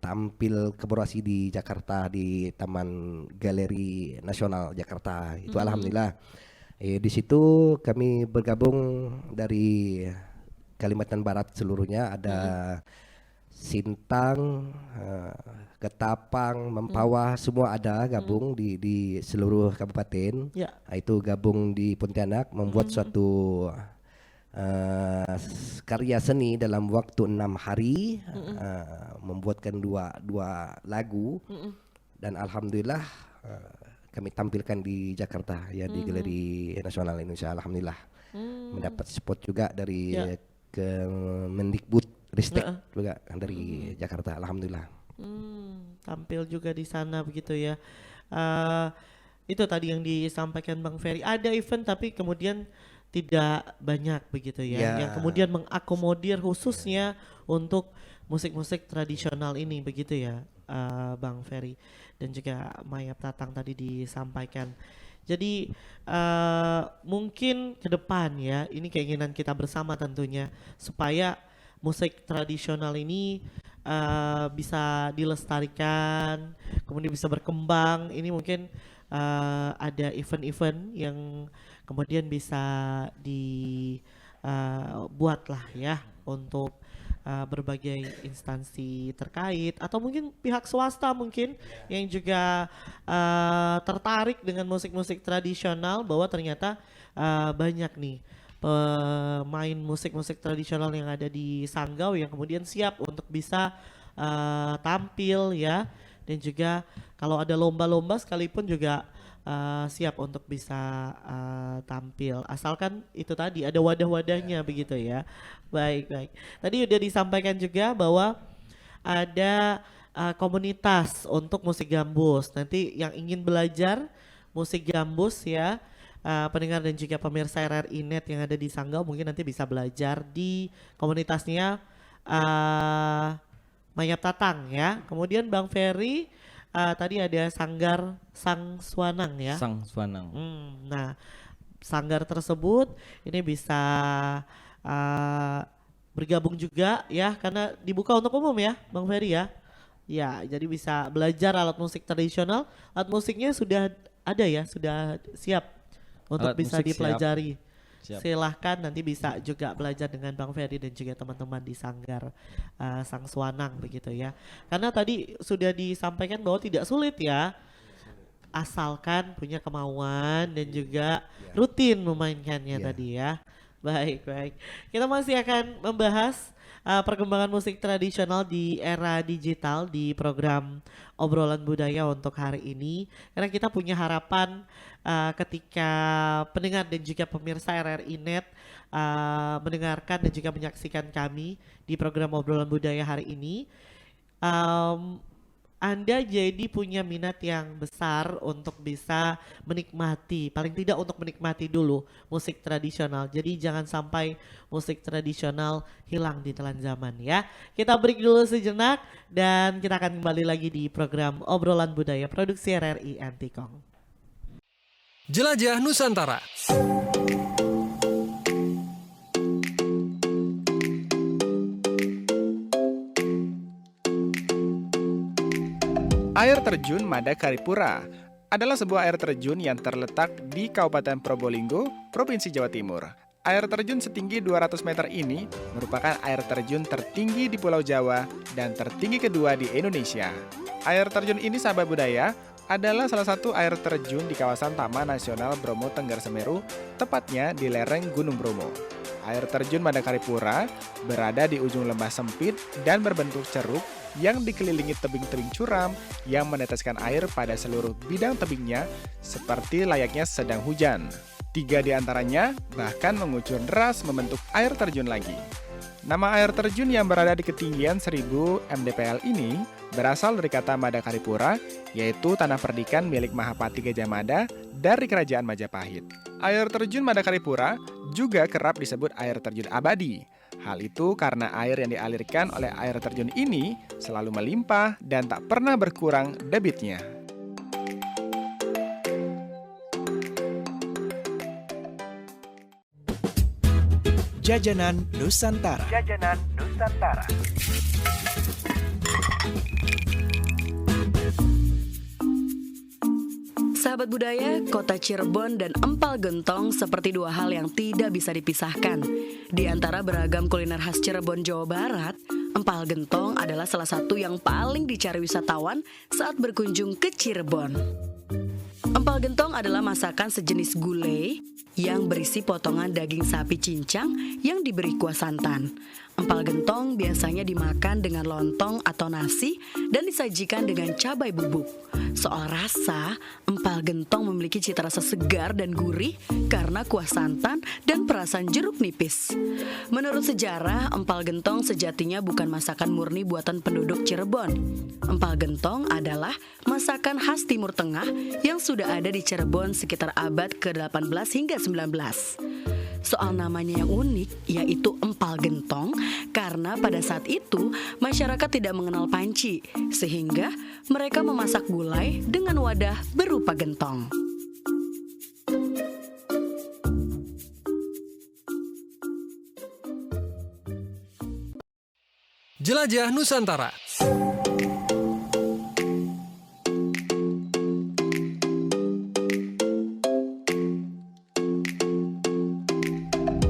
Speaker 3: tampil kolaborasi di Jakarta di Taman Galeri Nasional Jakarta. Itu alhamdulillah. Di situ kami bergabung dari Kalimantan Barat seluruhnya, ada Sintang, Ketapang, Mempawah, semua ada gabung di seluruh kabupaten.
Speaker 1: Ya.
Speaker 3: Itu gabung di Pontianak membuat suatu karya seni dalam waktu 6 hari, membuatkan dua lagu, dan alhamdulillah kami tampilkan di Jakarta ya di Galeri Nasional Indonesia. Alhamdulillah mendapat support juga dari Kemendikbud Ristek juga dari Jakarta, alhamdulillah.
Speaker 1: Tampil juga di sana begitu ya. Itu tadi yang disampaikan Bang Ferry. Ada event tapi kemudian tidak banyak begitu ya. Yang kemudian mengakomodir khususnya untuk musik-musik tradisional ini begitu ya, Bang Ferry dan juga Mayap Tatang tadi disampaikan. Jadi mungkin ke depan ya, ini keinginan kita bersama tentunya supaya musik tradisional ini bisa dilestarikan, kemudian bisa berkembang. Ini mungkin ada event-event yang kemudian bisa dibuat lah ya untuk berbagai instansi terkait atau mungkin pihak swasta mungkin yang juga tertarik dengan musik-musik tradisional, bahwa ternyata banyak nih pemain musik-musik tradisional yang ada di Sanggau yang kemudian siap untuk bisa tampil ya, dan juga kalau ada lomba-lomba sekalipun juga siap untuk bisa tampil, asalkan itu tadi ada wadah-wadahnya begitu ya. Baik. Tadi udah disampaikan juga bahwa ada komunitas untuk musik gambus. Nanti yang ingin belajar musik gambus ya, pendengar dan juga pemirsa RRI Net yang ada di Sanggau mungkin nanti bisa belajar di komunitasnya Mayap Tatang ya. Kemudian Bang Ferry, tadi ada Sanggar Sang Swanang ya.
Speaker 2: Sang Swanang.
Speaker 1: Nah, sanggar tersebut ini bisa bergabung juga ya, karena dibuka untuk umum ya, Bang Ferry ya. Ya, jadi bisa belajar alat musik tradisional. Alat musiknya sudah ada ya, sudah siap untuk
Speaker 2: Alat
Speaker 1: bisa
Speaker 2: musik
Speaker 1: dipelajari.
Speaker 2: Siap.
Speaker 1: Silahkan nanti bisa juga belajar dengan Bang Ferry dan juga teman-teman di Sanggar Sang Swanang begitu ya. Karena tadi sudah disampaikan bahwa tidak sulit ya, asalkan punya kemauan dan juga rutin memainkannya tadi ya. Baik. Kita masih akan membahas perkembangan musik tradisional di era digital di program Obrolan Budaya untuk hari ini, karena kita punya harapan ketika pendengar dan juga pemirsa RRI Net mendengarkan dan juga menyaksikan kami di program Obrolan Budaya hari ini, Anda jadi punya minat yang besar untuk bisa menikmati, paling tidak untuk menikmati dulu musik tradisional. Jadi jangan sampai musik tradisional hilang di telan zaman ya. Kita break dulu sejenak dan kita akan kembali lagi di program Obrolan Budaya produksi RRI Antikong.
Speaker 6: Jelajah Nusantara.
Speaker 5: Air terjun Madakaripura adalah sebuah air terjun yang terletak di Kabupaten Probolinggo, Provinsi Jawa Timur. Air terjun setinggi 200 meter ini merupakan air terjun tertinggi di Pulau Jawa dan tertinggi kedua di Indonesia. Air terjun ini, sahabat budaya, adalah salah satu air terjun di kawasan Taman Nasional Bromo Tengger Semeru, tepatnya di lereng Gunung Bromo. Air terjun Madakaripura berada di ujung lembah sempit dan berbentuk ceruk yang dikelilingi tebing-tebing curam yang meneteskan air pada seluruh bidang tebingnya seperti layaknya sedang hujan. 3 di antaranya bahkan mengucur deras membentuk air terjun lagi. Nama air terjun yang berada di ketinggian 1000 mdpl ini berasal dari kata Madakaripura, yaitu tanah perdikan milik Mahapati Gajah Mada dari Kerajaan Majapahit. Air terjun Madakaripura juga kerap disebut air terjun abadi. Hal itu karena air yang dialirkan oleh air terjun ini selalu melimpah dan tak pernah berkurang debitnya.
Speaker 6: Jajanan Nusantara.
Speaker 7: Sahabat budaya, kota Cirebon dan empal gentong seperti dua hal yang tidak bisa dipisahkan. Di antara beragam kuliner khas Cirebon, Jawa Barat, empal gentong adalah salah satu yang paling dicari wisatawan saat berkunjung ke Cirebon. Empal gentong adalah masakan sejenis gulai yang berisi potongan daging sapi cincang yang diberi kuah santan. Empal gentong biasanya dimakan dengan lontong atau nasi dan disajikan dengan cabai bubuk. Soal rasa, empal gentong memiliki cita rasa segar dan gurih karena kuah santan dan perasan jeruk nipis. Menurut sejarah, empal gentong sejatinya bukan masakan murni buatan penduduk Cirebon. Empal gentong adalah masakan khas Timur Tengah yang sudah ada di Cirebon sekitar abad ke-18 hingga 19. Soal namanya yang unik, yaitu empal gentong, karena pada saat itu masyarakat tidak mengenal panci, sehingga mereka memasak gulai dengan wadah berupa gentong.
Speaker 6: Jelajah Nusantara.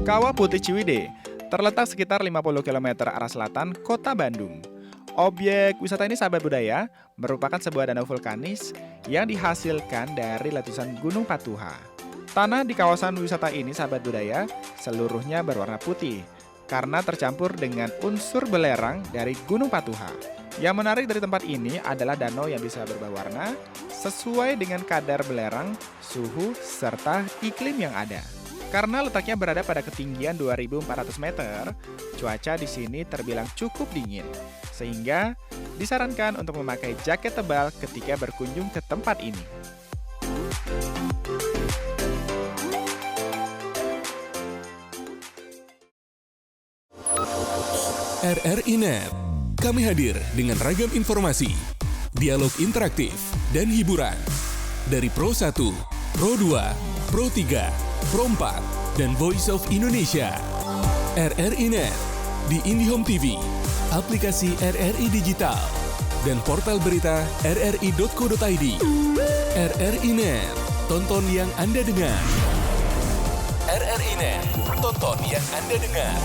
Speaker 5: Kawah Putih Ciwidey terletak sekitar 50 km arah selatan kota Bandung. Objek wisata ini, sahabat budaya, merupakan sebuah danau vulkanis yang dihasilkan dari letusan Gunung Patuha. Tanah di kawasan wisata ini, sahabat budaya, seluruhnya berwarna putih karena tercampur dengan unsur belerang dari Gunung Patuha. Yang menarik dari tempat ini adalah danau yang bisa berubah warna sesuai dengan kadar belerang, suhu, serta iklim yang ada. Karena letaknya berada pada ketinggian 2.400 meter, cuaca di sini terbilang cukup dingin, sehingga disarankan untuk memakai jaket tebal ketika berkunjung ke tempat ini.
Speaker 4: RRI Net. Kami hadir dengan ragam informasi, dialog interaktif, dan hiburan. Dari Pro 1, Pro 2, Pro 3, Pro 4, dan Voice of Indonesia. RRI Net di IndiHome TV, aplikasi RRI Digital, dan portal berita rri.co.id. RRI Net, tonton yang Anda dengar. RRI Net, tonton yang Anda dengar.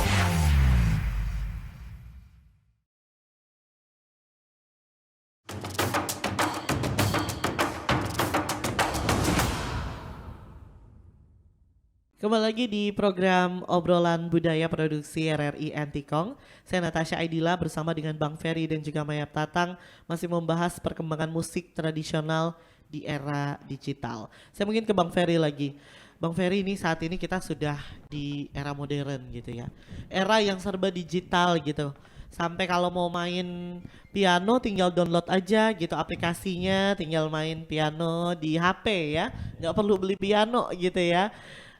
Speaker 1: Kembali lagi di program Obrolan Budaya Produksi RRI Antikong. Saya Natasha Aidila bersama dengan Bang Ferry dan juga Mayap Tatang masih membahas perkembangan musik tradisional di era digital. Saya mungkin ke Bang Ferry lagi. Bang Ferry, ini saat ini kita sudah di era modern gitu ya. Era yang serba digital gitu. Sampai kalau mau main piano tinggal download aja gitu aplikasinya, tinggal main piano di HP ya. Nggak perlu beli piano gitu ya.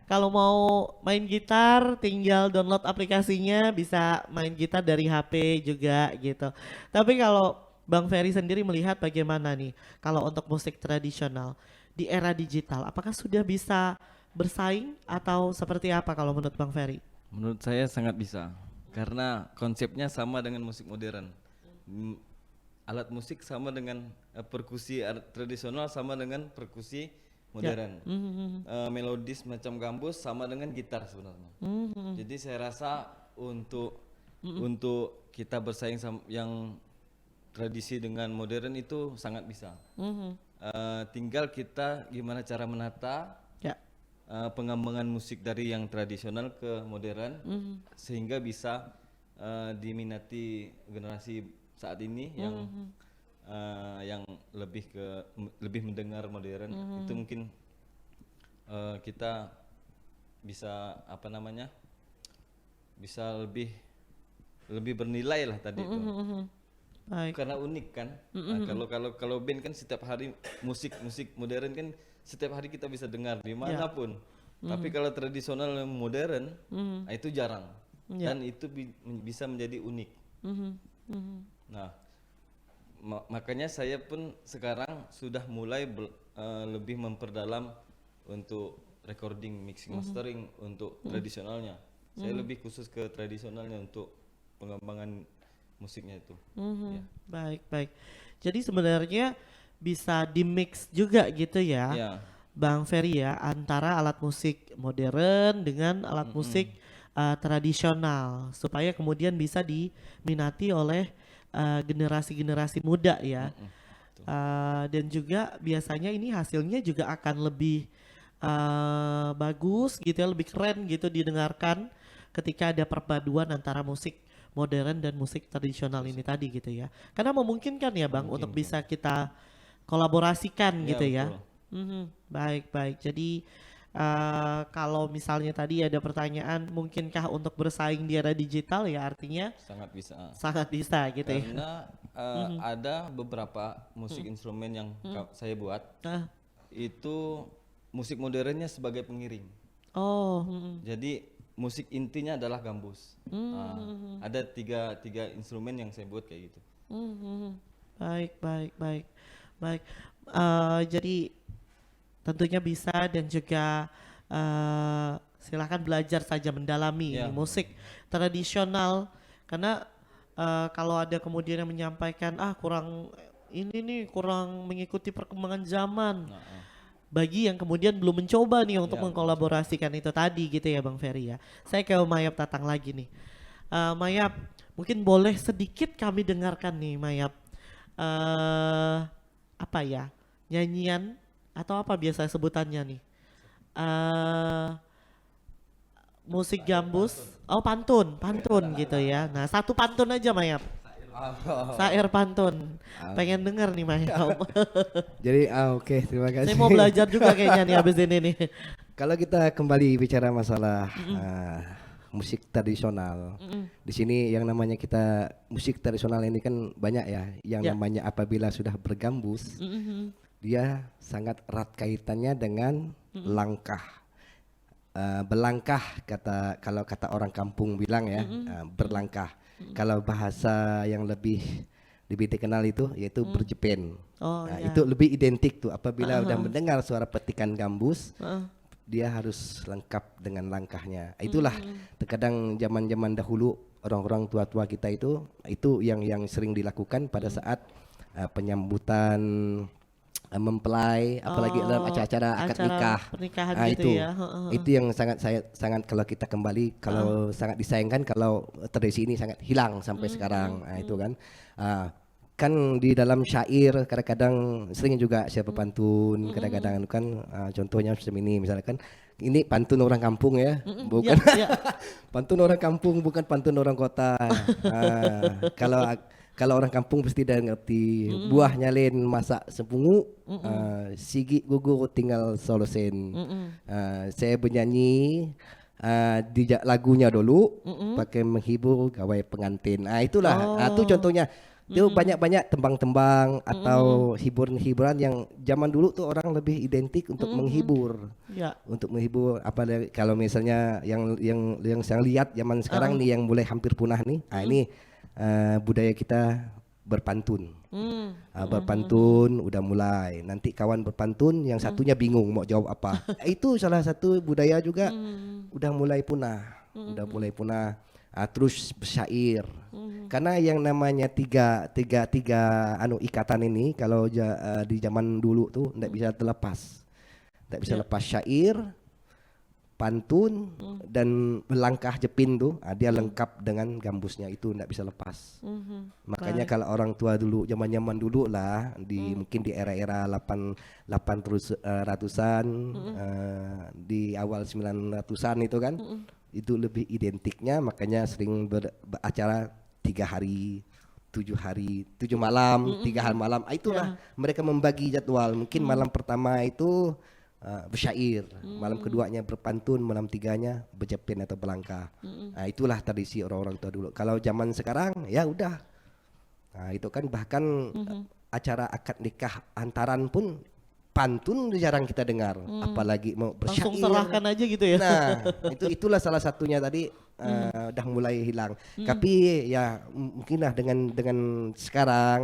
Speaker 1: Kalau mau main gitar tinggal download aplikasinya, bisa main gitar dari HP juga gitu. Tapi kalau Bang Ferry sendiri melihat bagaimana nih kalau untuk musik tradisional di era digital, apakah sudah bisa bersaing atau seperti apa kalau menurut Bang Ferry?
Speaker 2: Menurut saya sangat bisa, karena konsepnya sama dengan musik modern. Alat musik sama dengan perkusi tradisional sama dengan perkusi modern. Melodis macam gambus sama dengan gitar sebenarnya. Jadi saya rasa untuk kita bersaing yang tradisi dengan modern itu sangat bisa. Tinggal kita gimana cara menata pengembangan musik dari yang tradisional ke modern, sehingga bisa diminati generasi saat ini yang lebih mendengar modern. Itu mungkin kita bisa bisa lebih bernilai lah tadi itu.
Speaker 1: Baik.
Speaker 2: Karena unik kan. Kalau band kan setiap hari musik modern kan setiap hari kita bisa dengar dimanapun. Tapi kalau tradisional yang modern itu jarang. Dan itu bisa menjadi unik. Nah, makanya saya pun sekarang sudah mulai lebih memperdalam untuk recording, mixing, mastering untuk tradisionalnya. Saya lebih khusus ke tradisionalnya untuk pengembangan musiknya itu.
Speaker 1: Baik. Jadi sebenarnya bisa di-mix juga gitu ya, Bang Ferry ya, antara alat musik modern dengan alat musik tradisional, supaya kemudian bisa diminati oleh generasi-generasi muda ya. Dan juga biasanya ini hasilnya juga akan lebih bagus gitu ya, lebih keren gitu didengarkan ketika ada perpaduan antara musik modern dan musik tradisional ini tadi gitu ya. Karena memungkinkan ya Bang untuk bisa kita kolaborasikan gitu ya. Baik. Jadi kalau misalnya tadi ada pertanyaan, mungkinkah untuk bersaing di era digital, ya artinya sangat bisa gitu ya.
Speaker 2: Karena ada beberapa musik instrumen yang saya buat itu musik modernnya sebagai pengiring. Jadi musik intinya adalah gambus. Ada tiga instrumen yang saya buat kayak gitu.
Speaker 1: Baik. Jadi tentunya bisa, dan juga silakan belajar saja mendalami musik tradisional, karena kalau ada kemudian yang menyampaikan kurang mengikuti perkembangan zaman. Bagi yang kemudian belum mencoba nih untuk mengkolaborasikan itu tadi gitu ya Bang Ferry ya. Saya ke Mayap Tatang lagi nih. Mayap, mungkin boleh sedikit kami dengarkan nih Mayap. Apa ya, nyanyian atau apa biasa sebutannya nih? Musik gambus, pantun gitu ya. Nah, satu pantun aja Mayap. Sair pantun. Pengen denger nih Mayap.
Speaker 3: Jadi oke, terima kasih.
Speaker 1: Saya mau belajar juga kayaknya nih abis ini nih.
Speaker 3: Kalau kita kembali bicara masalah musik tradisional, di sini yang namanya kita musik tradisional ini kan banyak ya, yang namanya apabila sudah bergambus, dia sangat erat kaitannya dengan langkah. Berlangkah kalau kata orang kampung bilang ya, berlangkah. Kalau bahasa yang lebih dikenal itu yaitu berjepit. Itu lebih identik tuh apabila udah mendengar suara petikan gambus, dia harus lengkap dengan langkahnya. Itulah terkadang zaman-zaman dahulu orang-orang tua-tua kita itu yang sering dilakukan pada saat penyambutan mempelai, apalagi dalam acara-acara akad nikah.
Speaker 1: Pernikahan gitu
Speaker 3: itu,
Speaker 1: ya.
Speaker 3: Itu yang sangat kalau kita kembali kalau sangat disayangkan kalau tradisi ini sangat hilang sampai sekarang. Itu kan. Kan di dalam syair kadang-kadang sering juga siapa pantun, kadang-kadang kan contohnya seperti ini misalkan ini pantun orang kampung ya, bukan pantun orang kampung bukan pantun orang kota. Kalau orang kampung pasti dah ngerti buah nyalin masak sepungu, sigi gugur tinggal solosen. Saya bernyanyi lagunya dulu pakai menghibur gawai pengantin. Itulah itu contohnya. Itu banyak-banyak tembang-tembang atau hiburan-hiburan yang zaman dulu tuh orang lebih identik untuk menghibur. Untuk menghibur apalagi kalau misalnya yang saya lihat zaman sekarang nih yang mulai hampir punah nih. Ini budaya kita berpantun. Berpantun udah mulai. Nanti kawan berpantun yang satunya bingung mau jawab apa. Itu salah satu budaya juga udah mulai punah. Terus bersyair. Karena yang namanya tiga ikatan ini kalau di zaman dulu tuh tidak bisa terlepas. Tidak bisa lepas syair, pantun dan langkah jepin tuh dia lengkap dengan gambusnya, itu tidak bisa lepas. Makanya kalau orang tua dulu zaman dulu lah mungkin di era-era 800-an di awal 900-an itu kan itu lebih identiknya, makanya sering beracara 3 hari 7 malam 3 hari malam. Itulah mereka membagi jadwal. Mungkin malam pertama itu bersyair, malam keduanya berpantun, malam tiganya berjepin atau berlangkah. Itulah tradisi orang-orang tua dulu. Kalau zaman sekarang ya udah, itu kan bahkan acara akad nikah antaran pun pantun jarang kita dengar, apalagi mau bersyair.
Speaker 1: Langsung serahkan aja gitu ya.
Speaker 3: Nah, itulah salah satunya tadi udah mulai hilang. Tapi ya mungkinlah dengan sekarang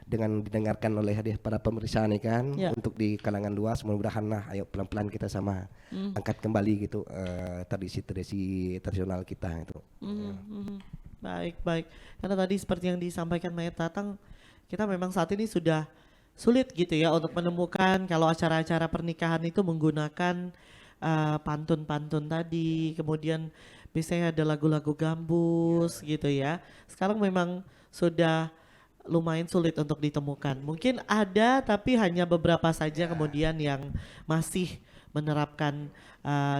Speaker 3: dengan didengarkan oleh para pemirsa nih kan untuk di kalangan luas, mudah-mudahan lah ayo pelan-pelan kita sama angkat kembali gitu tradisi tradisional kita itu.
Speaker 1: Baik. Karena tadi seperti yang disampaikan Mayap Tatang, kita memang saat ini sudah sulit gitu ya untuk menemukan kalau acara-acara pernikahan itu menggunakan pantun-pantun tadi, kemudian biasanya ada lagu-lagu gambus gitu ya. Sekarang memang sudah lumayan sulit untuk ditemukan. Mungkin ada tapi hanya beberapa saja kemudian yang masih menerapkan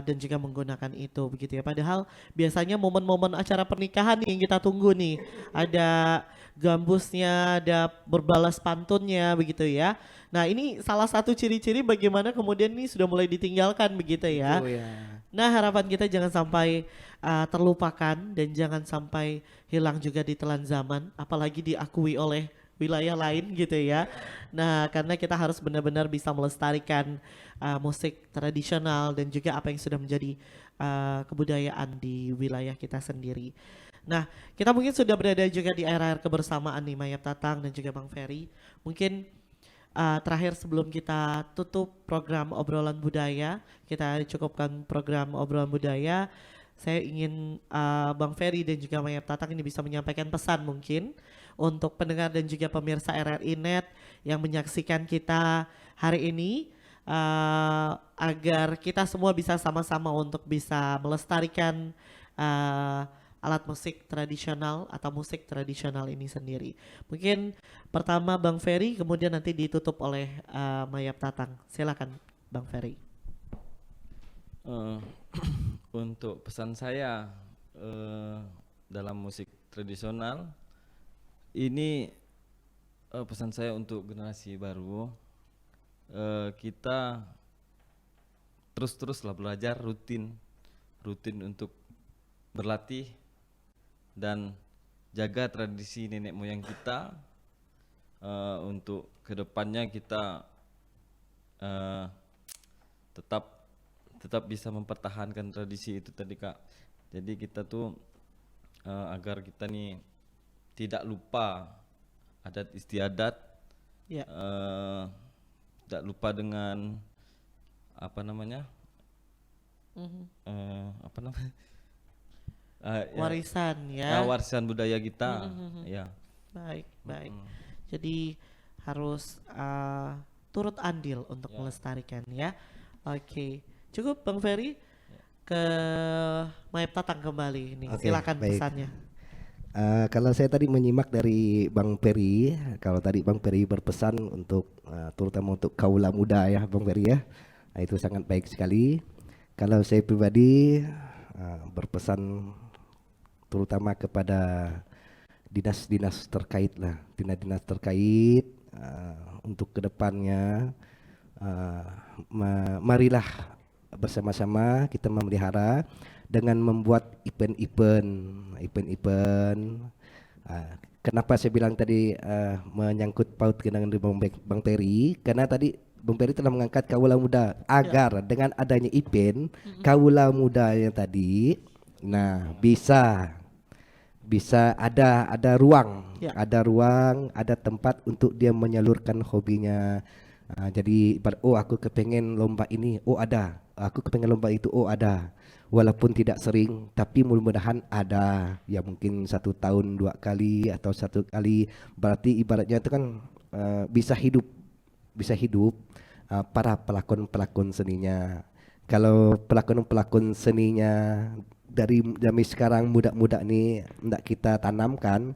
Speaker 1: dan juga menggunakan itu begitu ya. Padahal biasanya momen-momen acara pernikahan yang kita tunggu nih, ada gambusnya, ada berbalas pantunnya begitu ya. Nah ini salah satu ciri-ciri bagaimana kemudian ini sudah mulai ditinggalkan begitu ya. Nah harapan kita jangan sampai terlupakan dan jangan sampai hilang juga ditelan zaman, apalagi diakui oleh wilayah lain gitu ya. Nah karena kita harus benar-benar bisa melestarikan musik tradisional dan juga apa yang sudah menjadi kebudayaan di wilayah kita sendiri. Nah kita mungkin sudah berada juga di akhir kebersamaan nih Mayap Tatang dan juga Bang Ferry. Mungkin terakhir sebelum kita tutup program obrolan budaya, kita cukupkan program obrolan budaya, saya ingin Bang Ferry dan juga Mayap Tatang ini bisa menyampaikan pesan mungkin untuk pendengar dan juga pemirsa RRI Net yang menyaksikan kita hari ini, agar kita semua bisa sama-sama untuk bisa melestarikan alat musik tradisional atau musik tradisional ini sendiri. Mungkin pertama Bang Ferry, kemudian nanti ditutup oleh Mayap Tatang. Silakan Bang Ferry.
Speaker 2: Untuk pesan saya dalam musik tradisional ini, pesan saya untuk generasi baru, kita terus-teruslah belajar, rutin untuk berlatih dan jaga tradisi nenek moyang kita. Untuk kedepannya kita tetap bisa mempertahankan tradisi itu tadi Kak. Jadi kita tuh agar kita nih tidak lupa adat istiadat, tidak lupa dengan
Speaker 1: warisan ya.
Speaker 2: Warisan budaya kita. Ya.
Speaker 1: Baik. Jadi harus turut andil untuk melestarikan ya. Oke. Cukup Bang Ferry, ke Mayap Tatang kembali nih. Silakan
Speaker 3: baik.
Speaker 1: pesannya.
Speaker 3: Kalau saya tadi menyimak dari Bang Ferry, kalau tadi Bang Ferry berpesan untuk terutama untuk kaula muda ya Bang Ferry ya, itu sangat baik sekali. Kalau saya pribadi berpesan terutama kepada dinas-dinas terkait lah, dinas-dinas terkait untuk kedepannya, marilah bersama-sama kita memelihara dengan membuat event. Kenapa saya bilang tadi menyangkut paut dengan Bang Ferry, karena tadi Bang Ferry telah mengangkat kaula muda agar dengan adanya event kaula muda yang tadi, bisa ada ruang, ada tempat untuk dia menyalurkan hobinya. Jadi aku kepengen lomba ini, ada. Aku kepengen lomba itu, ada. Walaupun tidak sering, tapi mudah-mudahan ada. Ya mungkin 1 tahun 2 kali atau 1 kali. Berarti ibaratnya itu kan bisa hidup para pelakon seninya. Kalau pelakon seninya dari zaman sekarang muda-muda nih hendak kita tanamkan,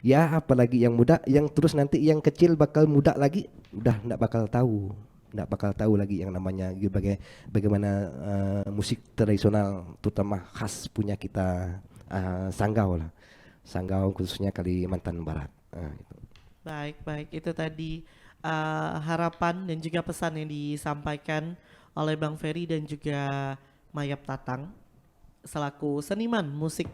Speaker 3: ya apalagi yang muda, yang terus nanti yang kecil bakal muda lagi, udah enggak bakal tahu lagi yang namanya bagaimana musik tradisional terutama khas punya kita, Sanggau khususnya Kalimantan Barat. Gitu.
Speaker 1: Baik, itu tadi harapan dan juga pesan yang disampaikan oleh Bang Ferry dan juga Mayap Tatang selaku seniman musik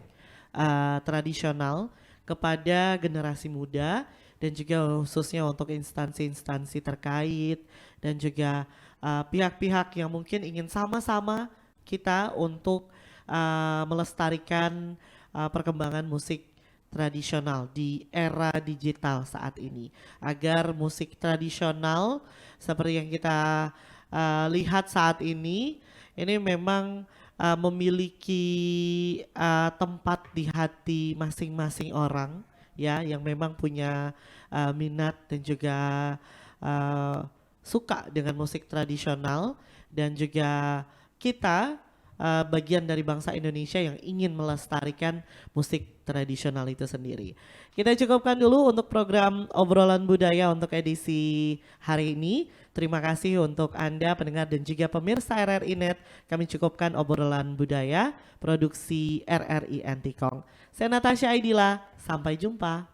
Speaker 1: tradisional kepada generasi muda dan juga khususnya untuk instansi-instansi terkait dan juga pihak-pihak yang mungkin ingin sama-sama kita untuk melestarikan perkembangan musik tradisional di era digital saat ini, agar musik tradisional seperti yang kita lihat saat ini memang memiliki tempat di hati masing-masing orang ya, yang memang punya minat dan juga suka dengan musik tradisional, dan juga kita bagian dari bangsa Indonesia yang ingin melestarikan musik tradisional itu sendiri. Kita cukupkan dulu untuk program obrolan budaya untuk edisi hari ini. Terima kasih untuk Anda pendengar dan juga pemirsa RRI Net. Kami cukupkan obrolan budaya produksi RRI Antikong. Saya Natasha Aidila, sampai jumpa.